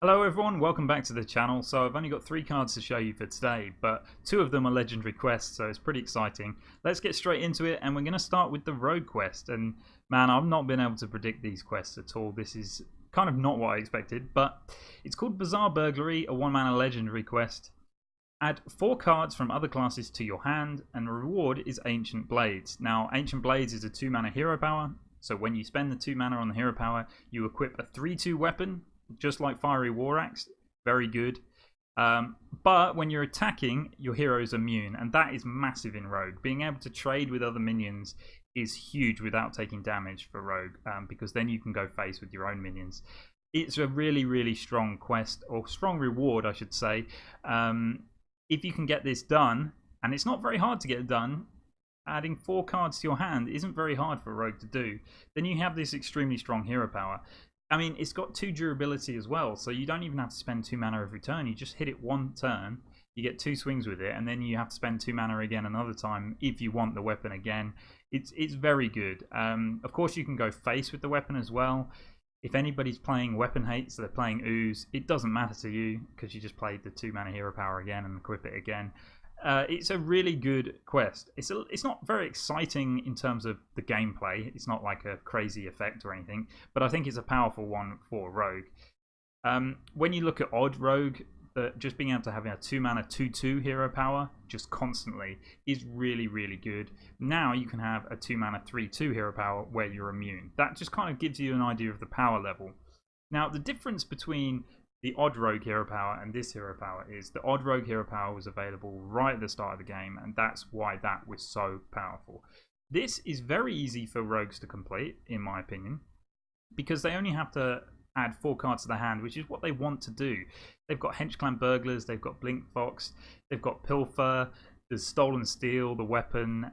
Hello everyone, welcome back to the channel. So I've only got 3 cards to show you for today, but 2 of them are legendary quests, so it's pretty exciting. Let's get straight into it, and we're going to start with the rogue quest. And man, I've not been able to predict these quests at all. This is kind of not what I expected, but it's called Bizarre Burglary, a 1-mana legendary quest. Add 4 cards from other classes to your hand, and the reward is Ancient Blades. Now, Ancient Blades is a 2-mana hero power, so when you spend the 2 mana on the hero power, you equip a 3/2 weapon, just like Fiery War Axe. Very good. But when you're attacking, your hero is immune, and that is massive in Rogue. Being able to trade with other minions is huge without taking damage for Rogue, because then you can go face with your own minions. It's a really, really strong quest, or strong reward, I should say. If you can get this done, and it's not very hard to get it done, adding 4 cards to your hand isn't very hard for Rogue to do, then you have this extremely strong hero power. I mean, it's got 2 durability as well, so you don't even have to spend 2 mana every turn. You just hit it 1 turn, you get 2 swings with it, and then you have to spend 2 mana again another time if you want the weapon again. It's very good. Of course, you can go face with the weapon as well. If anybody's playing weapon hate, so they're playing ooze, it doesn't matter to you because you just played the 2 mana hero power again and equip it again. It's a really good quest. It's not very exciting in terms of the gameplay. It's not like a crazy effect or anything, but I think it's a powerful one for Rogue. When you look at odd Rogue, just being able to have a 2-mana 2/2 hero power just constantly is really, really good. Now you can have a 2-mana 3/2 hero power where you're immune. That just kind of gives you an idea of the power level. Now, the difference between the odd rogue hero power and this hero power is the odd rogue hero power was available right at the start of the game, and that's why that was so powerful. This is very easy for rogues to complete, in my opinion, because they only have to add 4 cards to the hand, which is what they want to do. They've got Henchclan Burglars, they've got Blink Fox, they've got Pilfer, there's Stolen Steel, the weapon,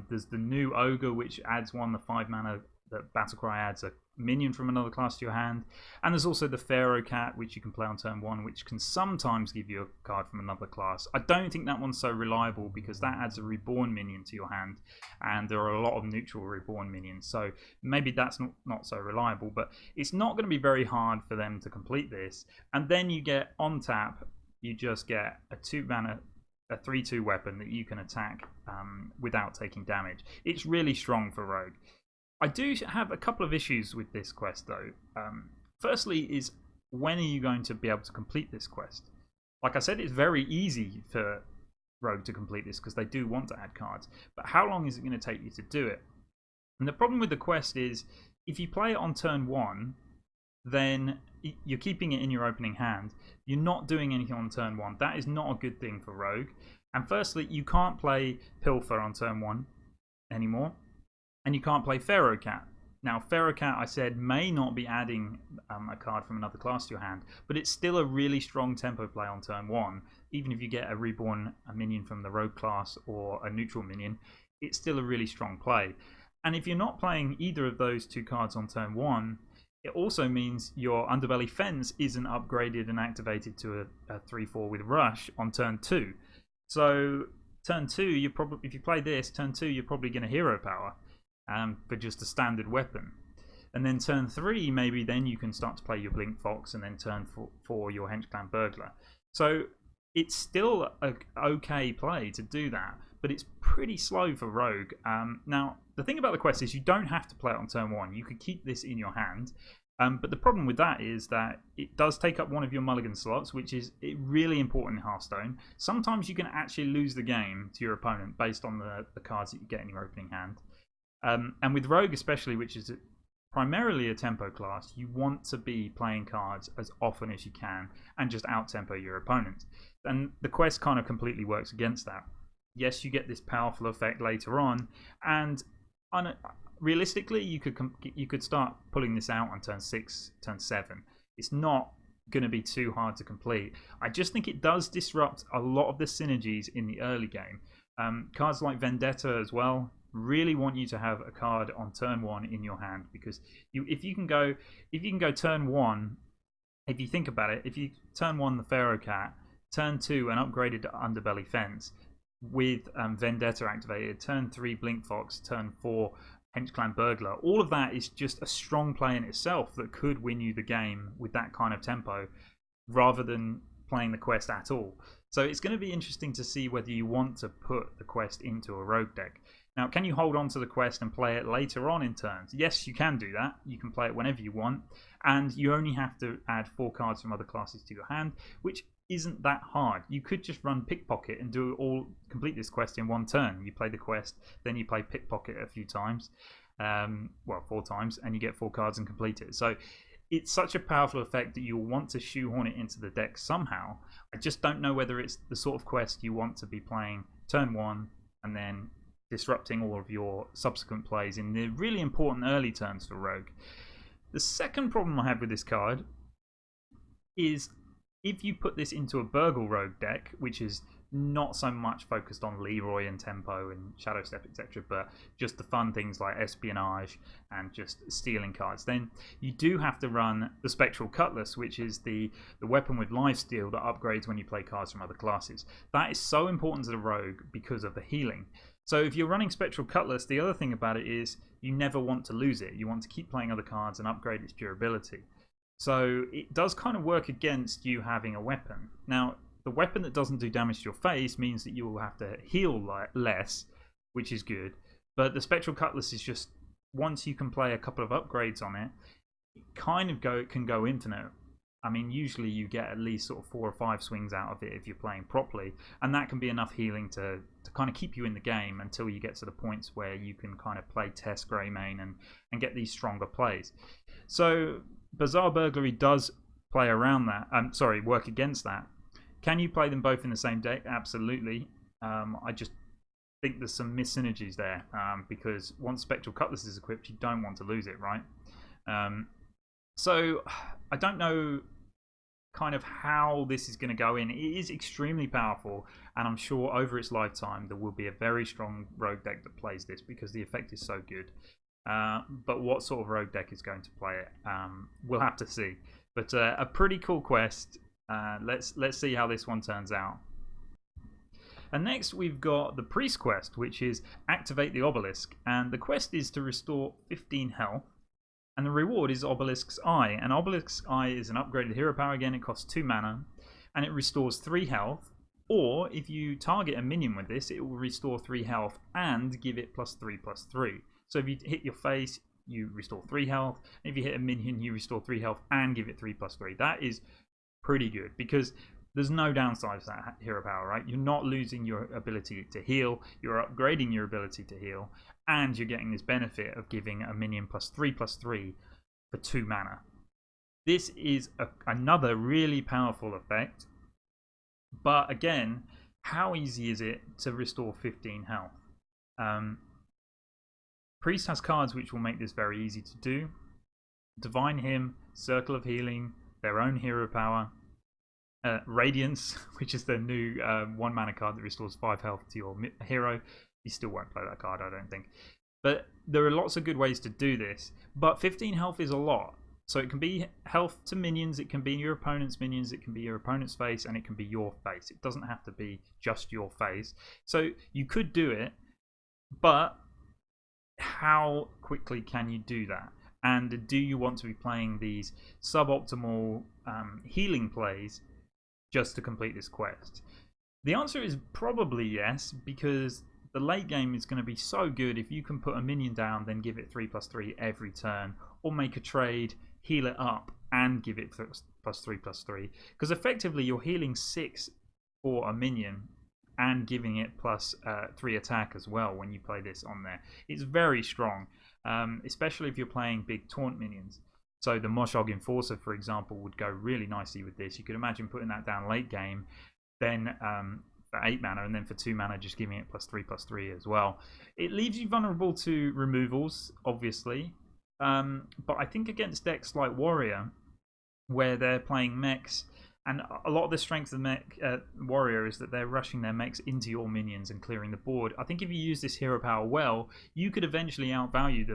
there's the new Ogre, which adds 1, the 5 mana that Battlecry adds a minion from another class to your hand, and there's also the Pharaoh Cat, which you can play on turn 1, which can sometimes give you a card from another class. I don't think that one's so reliable because that adds a Reborn minion to your hand, and there are a lot of neutral Reborn minions, so maybe that's not so reliable, but it's not going to be very hard for them to complete this. And then you get on tap, you just get a 2 mana a 3/2 weapon that you can attack without taking damage. It's really strong for Rogue. I do have a couple of issues with this quest though. Firstly is, when are you going to be able to complete this quest? Like I said, it's very easy for Rogue to complete this because they do want to add cards, but how long is it going to take you to do it? And the problem with the quest is, if you play it on turn 1, then you're keeping it in your opening hand. You're not doing anything on turn 1. That is not a good thing for Rogue. And firstly, you can't play Pilfer on turn 1 anymore, and you can't play Pharaoh Cat. Now, Pharaoh Cat, I said, may not be adding a card from another class to your hand, but it's still a really strong tempo play on turn 1. Even if you get a Reborn minion from the Rogue class or a neutral minion, it's still a really strong play. And if you're not playing either of those 2 cards on turn 1, it also means your Underbelly Fence isn't upgraded and activated to a 3/4 with Rush on turn 2. So turn 2, if you play this, turn 2 you're probably going to hero power for just a standard weapon. And then turn 3, maybe then you can start to play your Blink Fox, and then turn 4 your Henchclan Burglar. So it's still an okay play to do that, but it's pretty slow for Rogue. Now, the thing about the quest is you don't have to play it on turn 1. You could keep this in your hand. But the problem with that is that it does take up one of your mulligan slots, which is really important in Hearthstone. Sometimes you can actually lose the game to your opponent based on the cards that you get in your opening hand. And with Rogue especially, which is primarily a tempo class, you want to be playing cards as often as you can and just out-tempo your opponent. And the quest kind of completely works against that. Yes, you get this powerful effect later on, and realistically, you could start pulling this out on turn 6, turn 7. It's not going to be too hard to complete. I just think it does disrupt a lot of the synergies in the early game. Cards like Vendetta as well really want you to have a card on turn 1 in your hand, because if you can go turn 1, if you think about it, if you turn 1 the Pharaoh Cat, turn 2 an upgraded Underbelly Fence with Vendetta activated, turn 3 Blink Fox, turn 4 Henchclan Burglar, all of that is just a strong play in itself that could win you the game with that kind of tempo. rather than playing the quest at all. So it's going to be interesting to see whether you want to put the quest into a rogue deck. Now, can you hold on to the quest and play it later on in turns? Yes, you can do that. You can play it whenever you want, and you only have to add 4 cards from other classes to your hand, which isn't that hard. You could just run Pickpocket and complete this quest in 1 turn. You play the quest, then you play Pickpocket a few times, well, 4 times, and you get 4 cards and complete it. So it's such a powerful effect that you'll want to shoehorn it into the deck somehow. I just don't know whether it's the sort of quest you want to be playing turn 1 and then disrupting all of your subsequent plays in the really important early turns for Rogue. The second problem I have with this card is if you put this into a Burgle Rogue deck, which is not so much focused on Leroy and Tempo and Shadow Step, etc., but just the fun things like Espionage and just stealing cards, then you do have to run the Spectral Cutlass, which is the weapon with lifesteal that upgrades when you play cards from other classes. That is so important to the Rogue because of the healing. So if you're running Spectral Cutlass, the other thing about it is you never want to lose it. You want to keep playing other cards and upgrade its durability. So it does kind of work against you having a weapon. Now, the weapon that doesn't do damage to your face means that you will have to heal less, which is good. But the Spectral Cutlass is just, once you can play a couple of upgrades on it, it kind of can go infinite. I mean, usually you get at least sort of 4 or 5 swings out of it if you're playing properly, and that can be enough healing to kind of keep you in the game until you get to the points where you can kind of play Test Greymane and get these stronger plays. So Bizarre Burglary does play around that. Work against that. Can you play them both in the same deck? Absolutely. I just think there's some mis-synergies there because once Spectral Cutlass is equipped, you don't want to lose it, right? So I don't know kind of how this is going to go in. It is extremely powerful, and I'm sure over its lifetime there will be a very strong rogue deck that plays this because the effect is so good. But what sort of rogue deck is going to play it? We'll have to see. But a pretty cool quest. Let's see how this one turns out. And next we've got the Priest quest, which is Activate the Obelisk, and the quest is to restore 15 health. And the reward is Obelisk's Eye. And Obelisk's Eye is an upgraded hero power again. It costs 2 mana. And it restores 3 health. Or if you target a minion with this, it will restore 3 health and give it +3/+3. So if you hit your face, you restore 3 health. If you hit a minion, you restore 3 health and give it 3/+3. That is pretty good because there's no downside to that hero power, right? You're not losing your ability to heal. You're upgrading your ability to heal. And you're getting this benefit of giving a minion +3/+3 for 2 mana. This is another really powerful effect. But again, how easy is it to restore 15 health? Priest has cards which will make this very easy to do. Divine Hymn, Circle of Healing, their own hero power. Radiance, which is the new 1 mana card that restores 5 health to your hero. You still won't play that card, I don't think. But there are lots of good ways to do this. But 15 health is a lot. So it can be health to minions, it can be your opponent's minions, it can be your opponent's face, and it can be your face. It doesn't have to be just your face. So you could do it, but how quickly can you do that? And do you want to be playing these suboptimal healing plays just to complete this quest? The answer is probably yes, because the late game is going to be so good if you can put a minion down, then give it 3/+3 every turn, or make a trade, heal it up, and give it +3/+3. Because effectively you're healing 6 for a minion and giving it +3 attack as well when you play this on there. It's very strong, especially if you're playing big taunt minions. So the Moshog Enforcer, for example, would go really nicely with this. You could imagine putting that down late game, then for 8 mana, and then for 2 mana just giving it +3/+3 as well. It leaves you vulnerable to removals, obviously, but I think against decks like Warrior, where they're playing mechs, and a lot of the strength of mech Warrior is that they're rushing their mechs into your minions and clearing the board. I think if you use this hero power well, you could eventually outvalue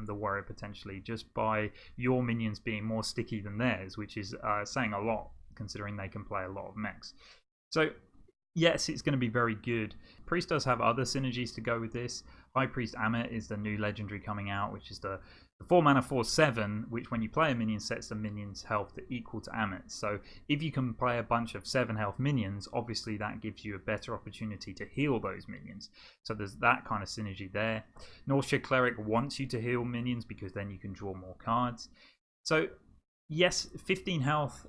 the Warrior potentially just by your minions being more sticky than theirs, which is saying a lot considering they can play a lot of mechs. So yes, it's going to be very good. Priest does have other synergies to go with this. High Priest Amit is the new legendary coming out, which is the The 4 mana 4/7, which when you play a minion sets the minion's health to equal to Amit's. So if you can play a bunch of 7 health minions, obviously that gives you a better opportunity to heal those minions. So there's that kind of synergy there. Northshire Cleric wants you to heal minions because then you can draw more cards. So yes, 15 health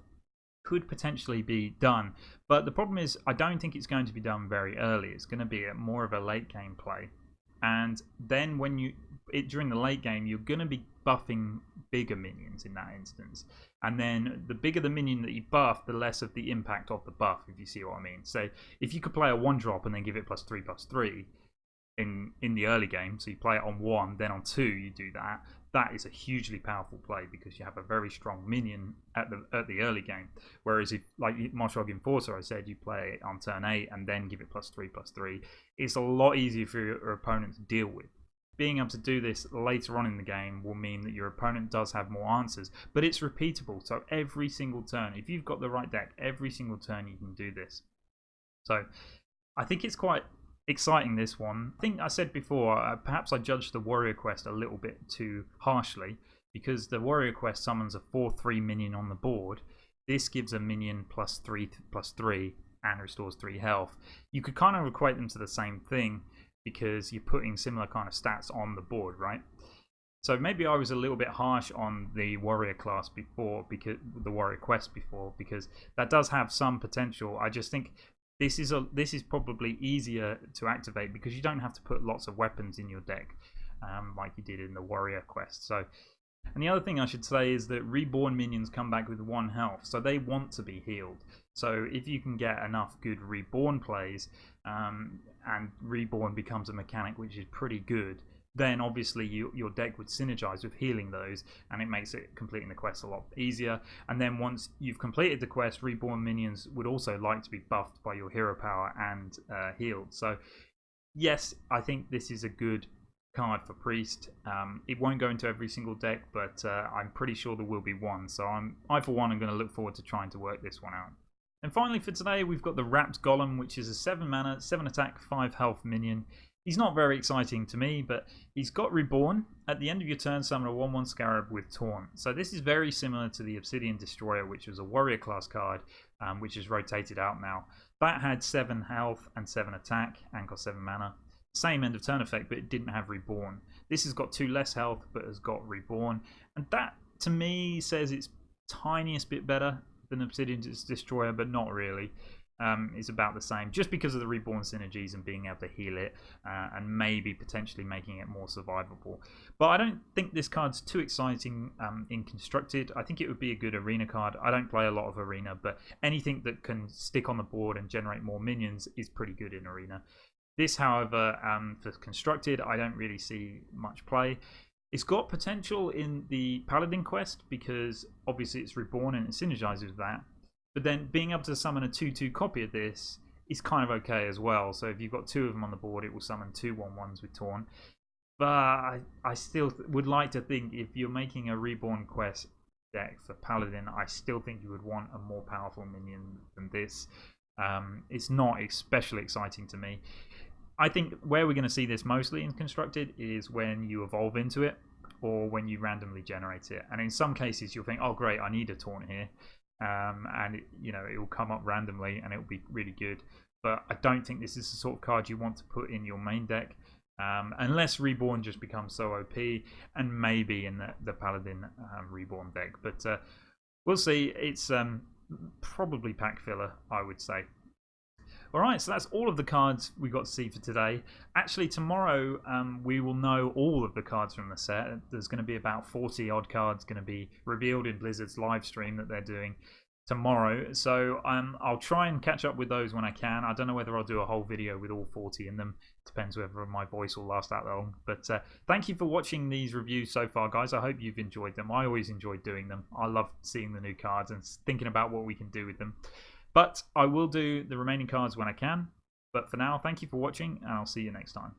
could potentially be done, but the problem is I don't think it's going to be done very early. It's going to be more of a late game play. And then when during the late game, you're going to be buffing bigger minions in that instance. And then the bigger the minion that you buff, the less of the impact of the buff, if you see what I mean. So if you could play a 1-drop and then give it +3/+3 in the early game, so you play it on 1, then on 2 you do that, that is a hugely powerful play because you have a very strong minion at the early game. Whereas if, like Moshog Enforcer, I said, you play it on turn 8 and then give it +3/+3, it's a lot easier for your opponent to deal with. Being able to do this later on in the game will mean that your opponent does have more answers, but it's repeatable. So every single turn, if you've got the right deck, every single turn you can do this. So I think it's quite exciting, this one. I think I said before, perhaps I judged the Warrior Quest a little bit too harshly because the Warrior Quest summons a 4/3 minion on the board. This gives a minion +3/+3 and restores 3 health. You could kind of equate them to the same thing because you're putting similar kind of stats on the board, right? So maybe I was a little bit harsh on the Warrior class before, because the Warrior Quest before, because that does have some potential. I just think this is probably easier to activate because you don't have to put lots of weapons in your deck like you did in the Warrior Quest. So, and the other thing I should say is that Reborn minions come back with 1 health, so they want to be healed. So if you can get enough good Reborn plays and Reborn becomes a mechanic which is pretty good, then obviously your deck would synergize with healing those, and it makes it completing the quest a lot easier. And then once you've completed the quest, Reborn minions would also like to be buffed by your hero power and healed. So yes, I think this is a good card for Priest. It won't go into every single deck, but I'm pretty sure there will be one. So I for one am going to look forward to trying to work this one out. And finally for today, we've got the Wrapped Golem, which is a 7 mana, 7 attack, 5 health minion. He's not very exciting to me, but he's got Reborn. At the end of your turn, summon a 1/1 Scarab with Taunt. So this is very similar to the Obsidian Destroyer, which was a Warrior class card, which is rotated out now. That had 7 health and 7 attack and got 7 mana. Same end of turn effect, but it didn't have Reborn. This has got 2 less health, but has got Reborn. And that, to me, says it's tiniest bit better than Obsidian Destroyer, but not really. It's about the same, just because of the Reborn synergies and being able to heal it, and maybe potentially making it more survivable. But I don't think this card's too exciting in Constructed. I think it would be a good arena card. I don't play a lot of arena, but anything that can stick on the board and generate more minions is pretty good in arena. This, however, for Constructed, I don't really see much play. It's got potential in the Paladin quest because obviously it's Reborn and it synergizes with that. But then being able to summon a 2/2 copy of this is kind of okay as well. So if you've got 2 of them on the board, it will summon 2 1/1s with Taunt. But I still would like to think if you're making a Reborn quest deck for Paladin, I still think you would want a more powerful minion than this. It's not especially exciting to me. I think where we're going to see this mostly in Constructed is when you evolve into it or when you randomly generate it. And in some cases, you'll think, oh, great, I need a Taunt here. And it will come up randomly and it will be really good. But I don't think this is the sort of card you want to put in your main deck, unless Reborn just becomes so OP, and maybe in the Paladin Reborn deck. But we'll see. It's probably pack filler, I would say. Alright, so that's all of the cards we got to see for today. Actually, tomorrow we will know all of the cards from the set. There's going to be about 40 odd cards going to be revealed in Blizzard's live stream that they're doing tomorrow. So I'll try and catch up with those when I can. I don't know whether I'll do a whole video with all 40 in them. Depends whether my voice will last that long. But thank you for watching these reviews so far, guys. I hope you've enjoyed them. I always enjoy doing them. I love seeing the new cards and thinking about what we can do with them. But I will do the remaining cards when I can. But for now, thank you for watching, and I'll see you next time.